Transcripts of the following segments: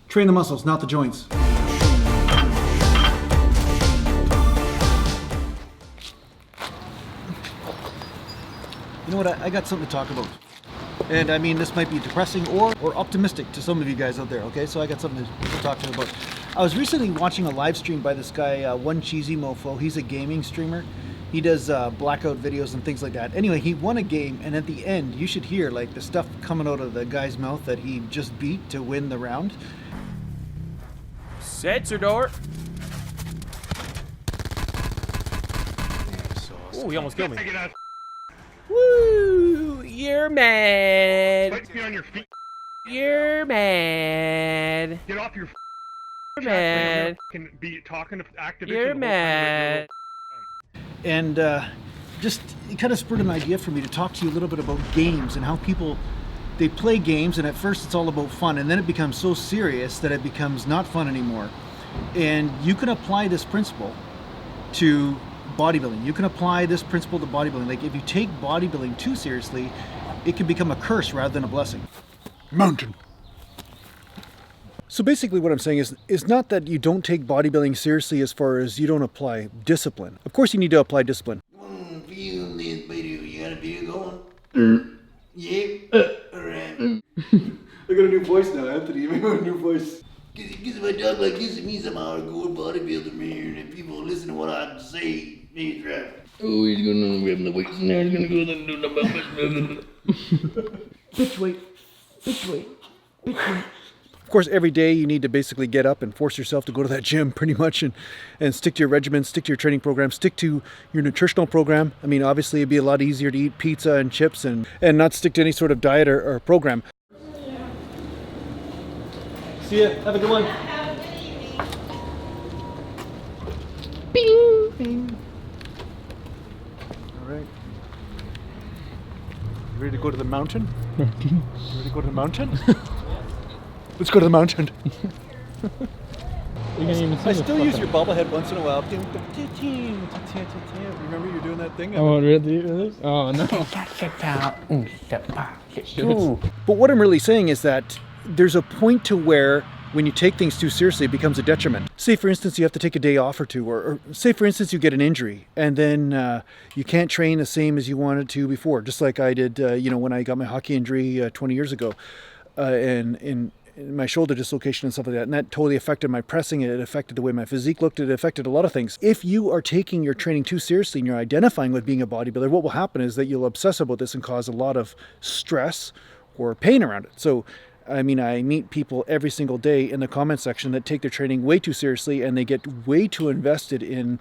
Train the muscles, not the joints. You know what, I got something to talk about. And I mean, this might be depressing or optimistic to some of you guys out there, okay? So I got something to talk to you about. I was recently watching a live stream by this guy, One Cheesy Mofo. He's a gaming streamer. He does blackout videos and things like that. Anyway, he won a game, and at the end, you should hear like the stuff coming out of the guy's mouth that he just beat to win the round. Sensor door. Oh, he almost killed me. Woo! You're mad. Put me on your feet. You're mad. Get off your You're mad. Can be talking to activists. You're mad. And just it kind of spurred an idea for me to talk to you a little bit about games and how people, they play games, and at first it's all about fun, and then it becomes so serious that it becomes not fun anymore. And you can apply this principle to bodybuilding. You can apply this principle to bodybuilding. Like if you take bodybuilding too seriously, it can become a curse rather than a blessing. Mountain. So basically what I'm saying is not that you don't take bodybuilding seriously as far as you don't apply discipline. Of course you need to apply discipline. Feel this video, you got a video going? Yeah. Alright. I got a new voice now, Anthony. I got a new voice. Because if I talk like this, it means I'm a hardcore bodybuilder, man. And if people listen to what I have to say, he's right. Oh, he's gonna grab the weights now. He's gonna go and do the Bitch weight. Bitch weight. Bitch weight. Of course, every day you need to basically get up and force yourself to go to that gym pretty much and stick to your regimen, stick to your training program, stick to your nutritional program. I mean, obviously it'd be a lot easier to eat pizza and chips and not stick to any sort of diet or program. See ya. Have a good one. Bing. Bing. All right. You ready to go to the mountain? You ready to go to the mountain? Let's go to the mountain. I still use your bobblehead once in a while. Remember you're doing that thing? Oh, really? Oh, no. But what I'm really saying is that there's a point to where when you take things too seriously, it becomes a detriment. Say, for instance, you have to take a day off or two, or say, for instance, you get an injury, and then you can't train the same as you wanted to before, just like I did, when I got my hockey injury 20 years ago, and in my shoulder dislocation and stuff like that, and that totally affected my pressing. It affected the way my physique looked. It affected a lot of things. If you are taking your training too seriously and you're identifying with being a bodybuilder, what will happen is that you'll obsess about this and cause a lot of stress or pain around it. So, I mean, I meet people every single day in the comment section that take their training way too seriously, and they get way too invested in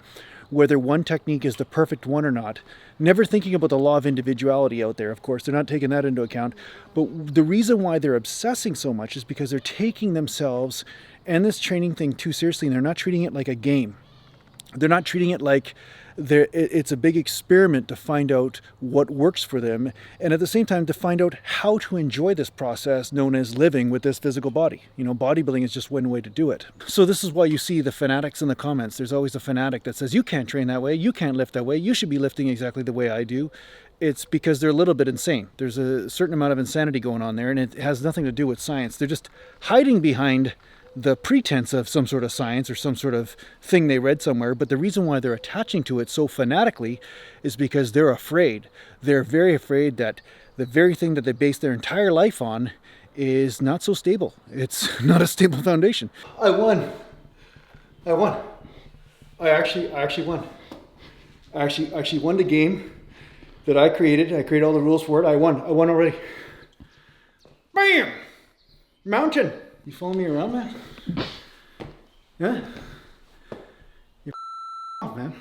whether one technique is the perfect one or not, never thinking about the law of individuality out there. Of course, they're not taking that into account. But the reason why they're obsessing so much is because they're taking themselves and this training thing too seriously, and they're not treating it like a game. They're not treating it like it's a big experiment to find out what works for them, and at the same time to find out how to enjoy this process known as living with this physical body. Bodybuilding is just one way to do it. So this is why you see the fanatics in the comments. There's always a fanatic that says, you can't train that way, you can't lift that way, you should be lifting exactly the way I do. It's because they're a little bit insane. There's a certain amount of insanity going on there, and it has nothing to do with science. They're just hiding behind the pretense of some sort of science or some sort of thing they read somewhere, but the reason why they're attaching to it so fanatically is because they're afraid. They're very afraid that the very thing that they base their entire life on is not so stable. It's not a stable foundation. I won. I actually won. I actually won the game that I created. I created all the rules for it. I won already. Bam! Mountain. You follow me around, man? Yeah? You're off, man.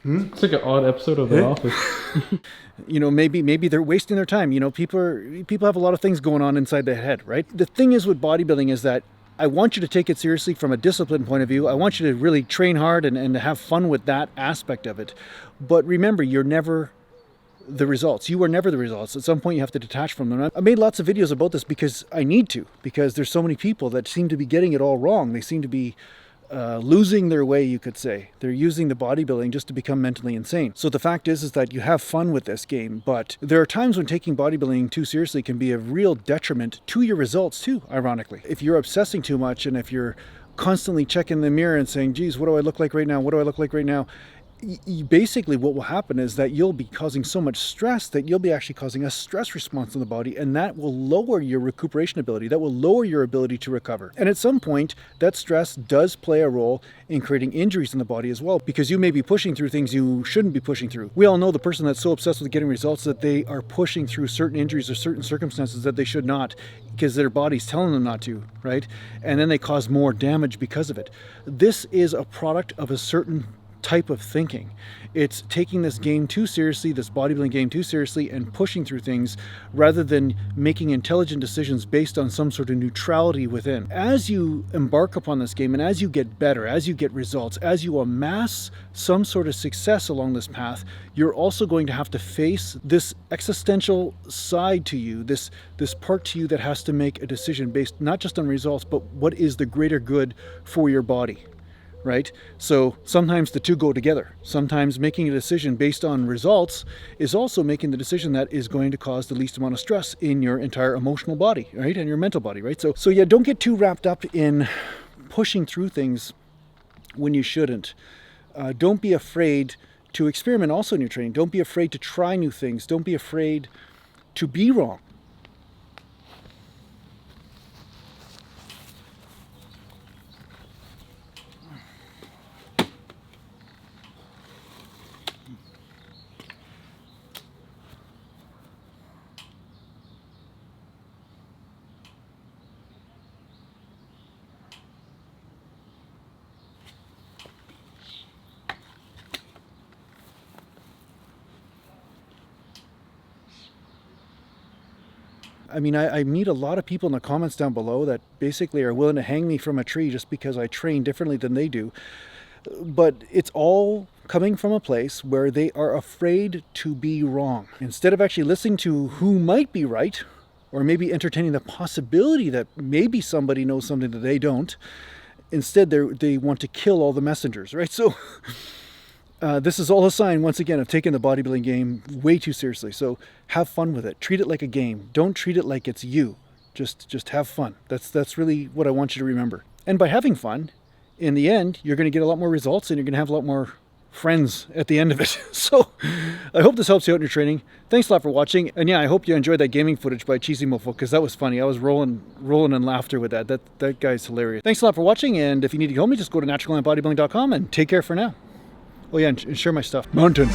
It's like an odd episode of The Office. Maybe they're wasting their time. People have a lot of things going on inside their head, right? The thing is with bodybuilding is that I want you to take it seriously from a discipline point of view. I want you to really train hard and to have fun with that aspect of it. But remember, you're never the results. You are never the results. At some point you have to detach from them. I made lots of videos about this because I need to, because there's so many people that seem to be getting it all wrong. They seem to be losing their way, you could say. They're using the bodybuilding just to become mentally insane. So the fact is that you have fun with this game, but there are times when taking bodybuilding too seriously can be a real detriment to your results too, ironically. If you're obsessing too much and if you're constantly checking the mirror and saying, geez, what do I look like right now? What do I look like right now? Basically what will happen is that you'll be causing so much stress that you'll be actually causing a stress response in the body, and that will lower your recuperation ability. That will lower your ability to recover. And at some point, that stress does play a role in creating injuries in the body as well, because you may be pushing through things you shouldn't be pushing through. We all know the person that's so obsessed with getting results that they are pushing through certain injuries or certain circumstances that they should not, because their body's telling them not to, right? And then they cause more damage because of it. This is a product of a certain type of thinking. It's taking this game too seriously, this bodybuilding game too seriously, and pushing through things rather than making intelligent decisions based on some sort of neutrality within. As you embark upon this game and as you get better, as you get results, as you amass some sort of success along this path, you're also going to have to face this existential side to you, this part to you that has to make a decision based not just on results, but what is the greater good for your body. Right? So sometimes the two go together. Sometimes making a decision based on results is also making the decision that is going to cause the least amount of stress in your entire emotional body, right? And your mental body, right? So yeah, don't get too wrapped up in pushing through things when you shouldn't. Don't be afraid to experiment also in your training. Don't be afraid to try new things. Don't be afraid to be wrong. I mean, I meet a lot of people in the comments down below that basically are willing to hang me from a tree just because I train differently than they do. But it's all coming from a place where they are afraid to be wrong. Instead of actually listening to who might be right, or maybe entertaining the possibility that maybe somebody knows something that they don't, instead they want to kill all the messengers, right? So this is all a sign, once again, of taking the bodybuilding game way too seriously. So have fun with it. Treat it like a game. Don't treat it like it's you. Just have fun. That's really what I want you to remember. And by having fun, in the end, you're going to get a lot more results and you're going to have a lot more friends at the end of it. So I hope this helps you out in your training. Thanks a lot for watching. And yeah, I hope you enjoyed that gaming footage by Cheesy Mofo, because that was funny. I was rolling in laughter with that. That guy's hilarious. Thanks a lot for watching. And if you need to help me, just go to naturalgallantbodybuilding.com and take care for now. Oh yeah, and share my stuff. Mountain.